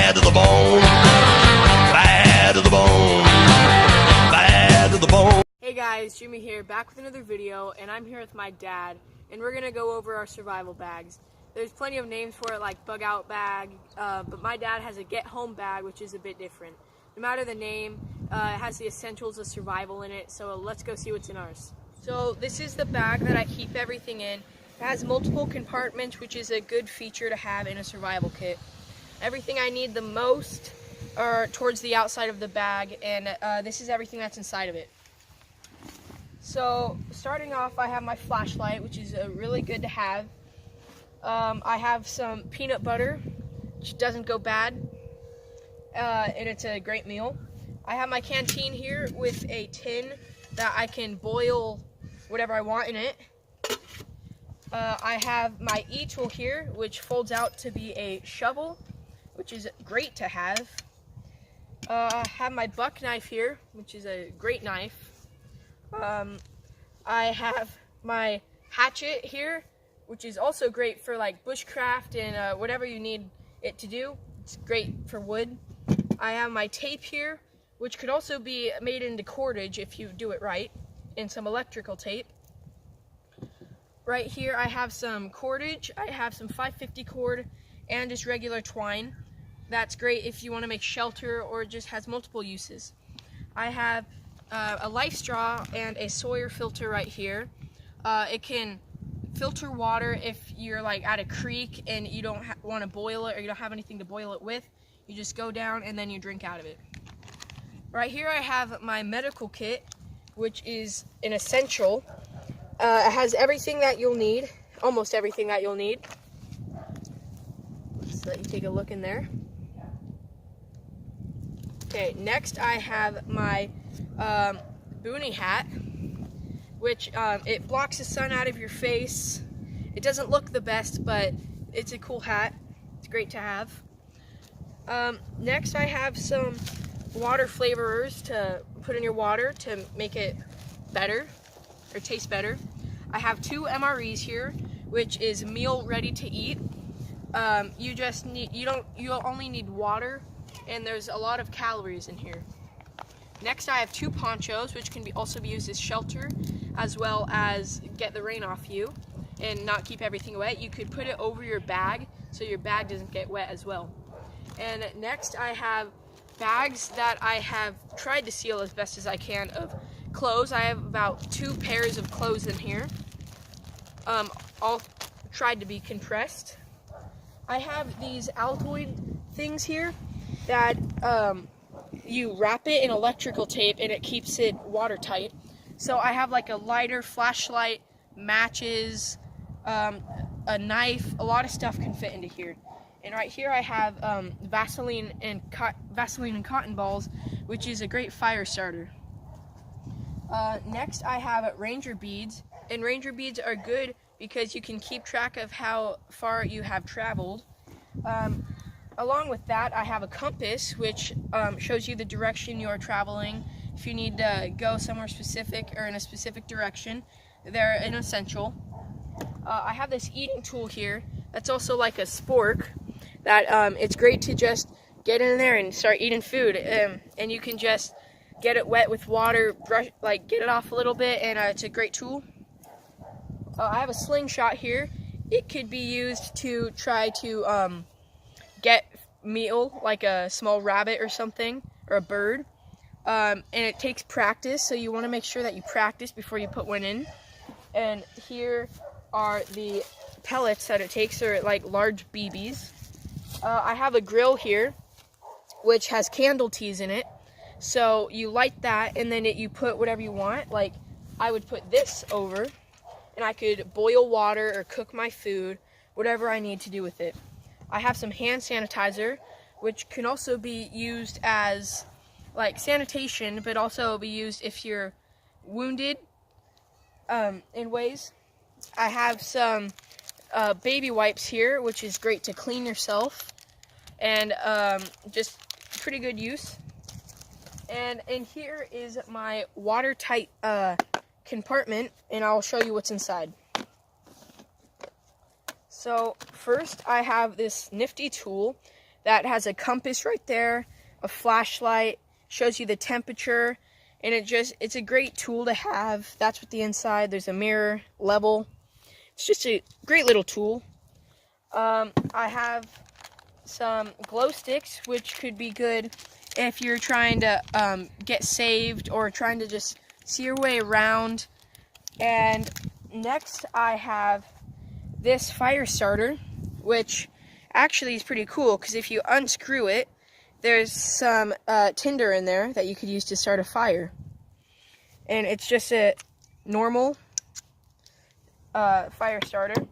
bad to the bone, bad to the bone, bad to the bone. Hey guys, Jimmy here, back with another video, and I'm here with my dad, and we're going to go over our survival bags. There's plenty of names for it, like bug out bag, but my dad has a get home bag, which is a bit different. No matter the name, it has the essentials of survival in it, so let's go see what's in ours. So this is the bag that I keep everything in. It has multiple compartments, which is a good feature to have in a survival kit. Everything I need the most are towards the outside of the bag, and this is everything that's inside of it. So starting off, I have my flashlight, which is really good to have. I have some peanut butter, which doesn't go bad, and it's a great meal. I have my canteen here with a tin that I can boil whatever I want in it. I have my e-tool here, which folds out to be a shovel, which is great to have. I have my buck knife here, which is a great knife. I have my hatchet here, which is also great for like bushcraft and whatever you need it to do. It's great for wood. I have my tape here, which could also be made into cordage if you do it right, and some electrical tape. Right here I have some cordage. I have some 550 cord and just regular twine. That's great if you want to make shelter or just has multiple uses. I have a life straw and a Sawyer filter right here. It can filter water if you're like at a creek and you don't want to boil it, or you don't have anything to boil it with. You just go down and then you drink out of it. Right here I have my medical kit, which is an essential. It has everything that you'll need, almost everything that you'll need. Let's let you take a look in there. Okay, next I have my boonie hat, which it blocks the sun out of your face. It doesn't look the best, but it's a cool hat. It's great to have. Next I have some water flavorers to put in your water to make it better or taste better. I have 2 MREs here, which is meal ready to eat. You'll only need water, and there's a lot of calories in here. Next I have 2 ponchos, which can also be used as shelter, as well as get the rain off you and not keep everything wet. You could put it over your bag so your bag doesn't get wet as well. And next I have bags that I have tried to seal as best as I can of clothes. I have about 2 pairs of clothes in here, all tried to be compressed. I have these Altoid things here that you wrap it in electrical tape and it keeps it watertight. So I have like a lighter, flashlight, matches, a knife, a lot of stuff can fit into here. And right here I have Vaseline and cotton balls, which is a great fire starter. Next I have Ranger beads, and Ranger beads are good because you can keep track of how far you have traveled. Along with that, I have a compass, which shows you the direction you are traveling. If you need to go somewhere specific or in a specific direction, they're an essential. I have this eating tool here that's also like a spork that it's great to just get in there and start eating food, and you can just get it wet with water, get it off a little bit, and it's a great tool. I have a slingshot here. It could be used to try to get meal, like a small rabbit or something, or a bird. And it takes practice, so you want to make sure that you practice before you put one in. And here are the pellets that it takes, or like large BBs. I have a grill here, which has candle teas in it. So you light that, and then you put whatever you want. Like I would put this over, and I could boil water or cook my food, whatever I need to do with it. I have some hand sanitizer, which can also be used as like sanitation, but also be used if you're wounded in ways. I have some baby wipes here, which is great to clean yourself, and just pretty good use. And in here is my watertight compartment, and I'll show you what's inside. So first I have this nifty tool that has a compass right there, a flashlight, shows you the temperature, and it's a great tool to have. That's what the inside, there's a mirror, level. It's just a great little tool. I have some glow sticks, which could be good if you're trying to get saved or trying to just see your way around. And next I have this fire starter, which actually is pretty cool because if you unscrew it, there's some tinder in there that you could use to start a fire. And it's just a normal fire starter.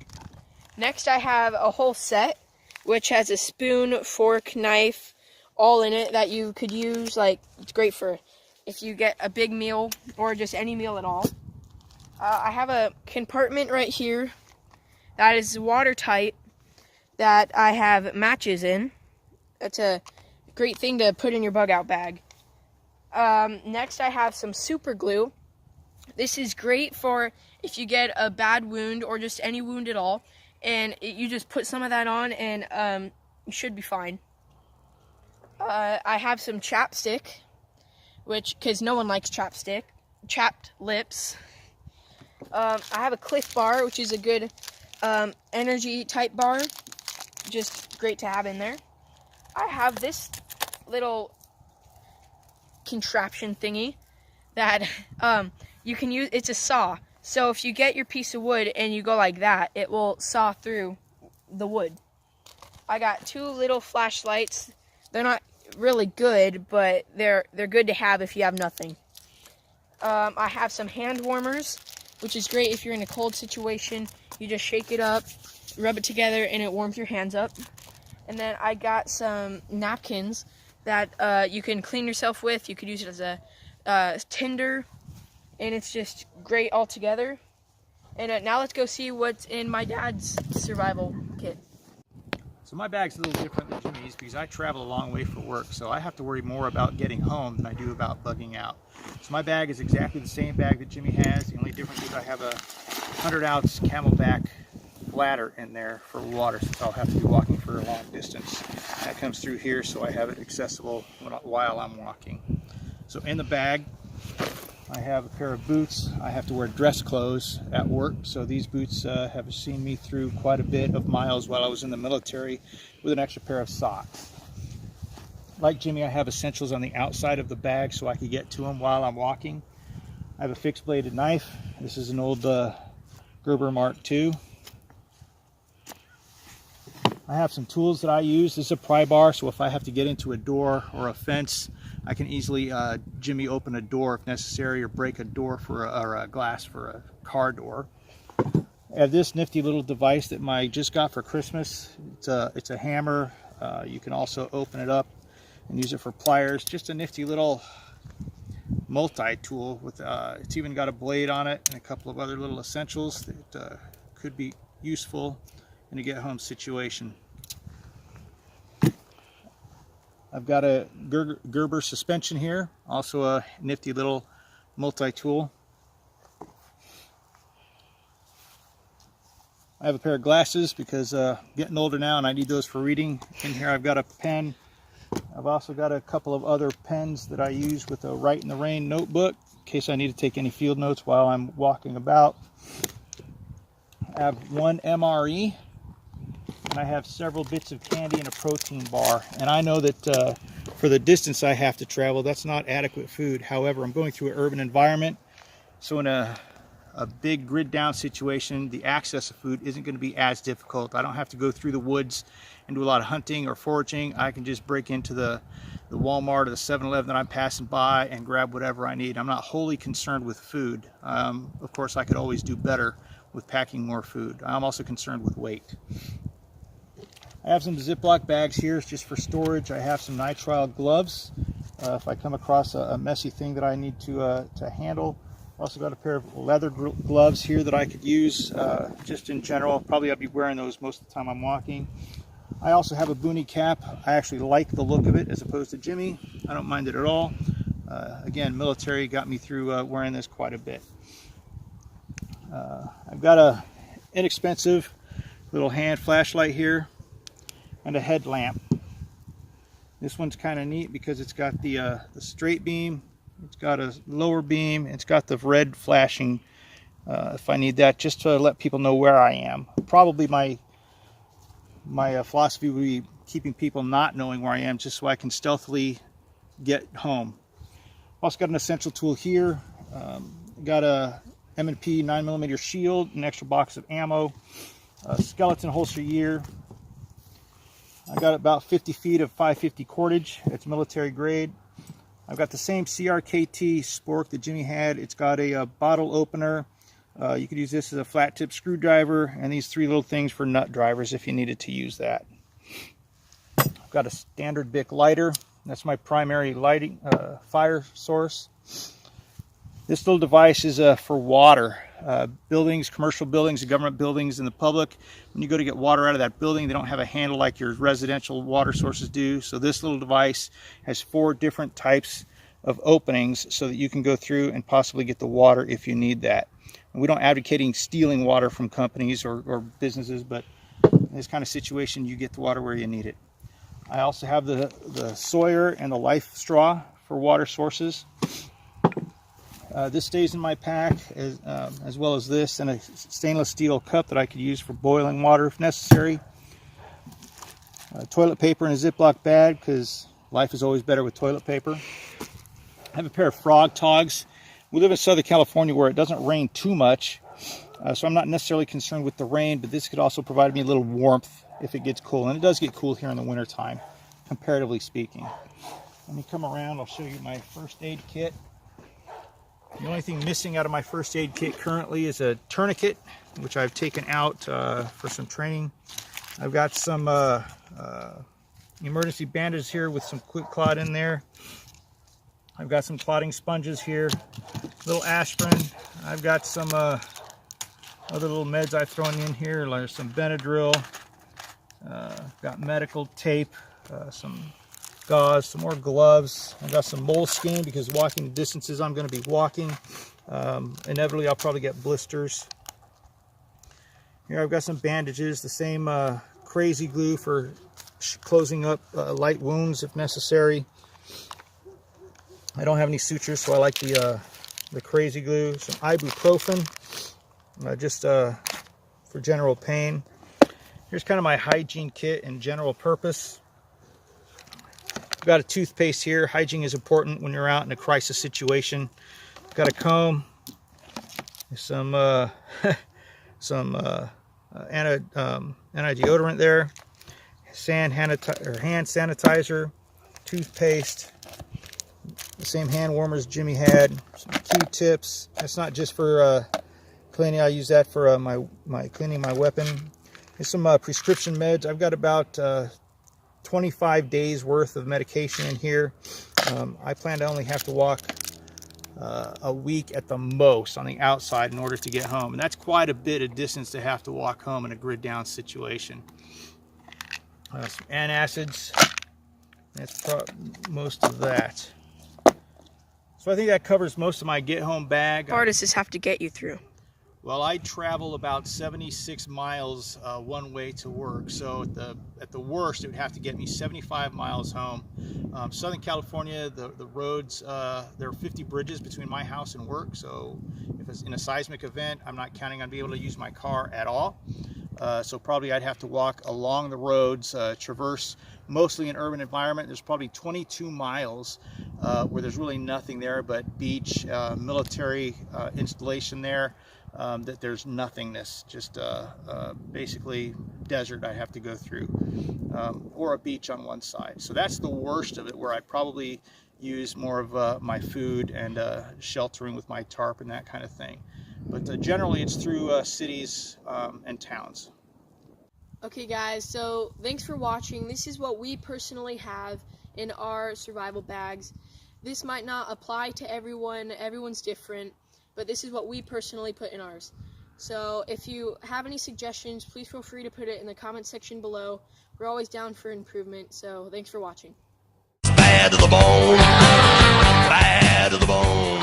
Next I have a whole set, which has a spoon, fork, knife, all in it that you could use. Like, it's great for if you get a big meal or just any meal at all. I have a compartment right here that is watertight that I have matches in. That's a great thing to put in your bug out bag. Next I have some super glue. This is great for if you get a bad wound or just any wound at all, and you just put some of that on and you should be fine. I have some chapstick, because no one likes chapstick, chapped lips. I have a Cliff Bar, which is a good energy type bar, just great to have in there. I have this little contraption thingy that you can use. It's a saw, so if you get your piece of wood and you go like that, it will saw through the wood. I got two little flashlights. They're not really good, but they're good to have if you have nothing. I have some hand warmers, which is great if you're in a cold situation. You just shake it up, rub it together, and it warms your hands up. And then I got some napkins that you can clean yourself with. You could use it as a tinder, and it's just great all together. And now let's go see what's in my dad's survival kit. So my bag's a little different than Jimmy's because I travel a long way for work, so I have to worry more about getting home than I do about bugging out. So my bag is exactly the same bag that Jimmy has. The only difference is I have a 100-ounce Camelback bladder in there for water, since I'll have to be walking for a long distance. That comes through here, so I have it accessible while I'm walking. So in the bag, I have a pair of boots. I have to wear dress clothes at work, so these boots have seen me through quite a bit of miles while I was in the military, with an extra pair of socks. Like Jimmy, I have essentials on the outside of the bag so I can get to them while I'm walking. I have a fixed bladed knife. This is an old Gerber Mark II. I have some tools that I use. This is a pry bar, so if I have to get into a door or a fence, I can easily Jimmy open a door if necessary, or break a door or a glass for a car door. I have this nifty little device that I just got for Christmas. It's a hammer. You can also open it up and use it for pliers. Just a nifty little multi-tool with it's even got a blade on it and a couple of other little essentials that could be useful in a get-home situation. I've got a Gerber suspension here, also a nifty little multi-tool. I have a pair of glasses because getting older now and I need those for reading. In here I've got a pen. I've also got a couple of other pens that I use with a Write in the Rain notebook in case I need to take any field notes while I'm walking about. I have one MRE. And I have several bits of candy and a protein bar. And I know that for the distance I have to travel, that's not adequate food. However, I'm going through an urban environment, so in a big grid down situation, the access of food isn't going to be as difficult. I don't have to go through the woods and do a lot of hunting or foraging. I can just break into the Walmart or the 7-Eleven that I'm passing by and grab whatever I need. I'm not wholly concerned with food. Of course, I could always do better with packing more food. I'm also concerned with weight. I have some Ziploc bags here just for storage. I have some nitrile gloves if I come across a messy thing that I need to handle. I've also got a pair of leather gloves here that I could use just in general. Probably I'll be wearing those most of the time I'm walking. I also have a boonie cap. I actually like the look of it as opposed to Jimmy. I don't mind it at all. Again, military got me through wearing this quite a bit. I've got a inexpensive little hand flashlight here and a headlamp. This one's kind of neat because it's got the straight beam, it's got a lower beam, it's got the red flashing if I need that, just to let people know where I am. Probably my philosophy would be keeping people not knowing where I am, just so I can stealthily get home. Also got an essential tool here. Got a M&P 9mm shield, an extra box of ammo, a skeleton holster here. I got about 50 feet of 550 cordage. It's military grade. I've got the same CRKT spork that Jimmy had. It's got a bottle opener. You could use this as a flat tip screwdriver, and these 3 little things for nut drivers if you needed to use that. I've got a standard Bic lighter. That's my primary lighting fire source. This little device is for water. Buildings, commercial buildings, government buildings, and the public, when you go to get water out of that building, they don't have a handle like your residential water sources do. So this little device has 4 different types of openings so that you can go through and possibly get the water if you need that. And we don't advocating stealing water from companies or businesses, but in this kind of situation, you get the water where you need it. I also have the Sawyer and the Life straw for water sources. This stays in my pack as well as this, and a stainless steel cup that I could use for boiling water if necessary. Toilet paper in a Ziploc bag because life is always better with toilet paper. I have a pair of Frog Togs. We live in Southern California where it doesn't rain too much, so I'm not necessarily concerned with the rain, but this could also provide me a little warmth if it gets cool, and it does get cool here in the winter time, comparatively speaking. Let me come around, I'll show you my first aid kit. The only thing missing out of my first aid kit currently is a tourniquet, which I've taken out for some training. I've got some emergency bandages here with some quick clot in there. I've got some clotting sponges here, little aspirin. I've got some other little meds I've thrown in here, like some Benadryl. Got medical tape, some gauze, some more gloves. I've got some moleskin because walking the distances I'm going to be walking, inevitably I'll probably get blisters. Here I've got some bandages, the same crazy glue for closing up light wounds if necessary. I don't have any sutures, so I like the crazy glue. Some ibuprofen, just for general pain. Here's kind of my hygiene kit and general purpose. I've got a toothpaste here. Hygiene is important when you're out in a crisis situation. I've got a comb, some anti-deodorant there, hand sanitizer, toothpaste, the same hand warmers Jimmy had, some Q-tips. That's not just for cleaning. I use that for my cleaning my weapon. Here's some prescription meds. I've got about 25 days worth of medication in here. I plan to only have to walk a week at the most on the outside in order to get home, and that's quite a bit of distance to have to walk home in a grid down situation. Some antacids. That's most of that. So I think that covers most of my get home bag. How far does this have to get you through? Well, I travel about 76 miles one way to work, so at the worst it would have to get me 75 miles home. Southern California, the roads, there are 50 bridges between my house and work, so if it's in a seismic event, I'm not counting on being able to use my car at all. So probably I'd have to walk along the roads, traverse mostly an urban environment. There's probably 22 miles where there's really nothing there but beach, military installation there. That there's nothingness, just basically desert I have to go through, or a beach on one side. So that's the worst of it, where I probably use more of my food and sheltering with my tarp and that kind of thing. But generally it's through cities and towns. Okay guys, so thanks for watching. This is what we personally have in our survival bags. This might not apply to everyone, everyone's different, but this is what we personally put in ours. So if you have any suggestions, please feel free to put it in the comment section below. We're always down for improvement, so thanks for watching. Bad to the bone, bad to the bone.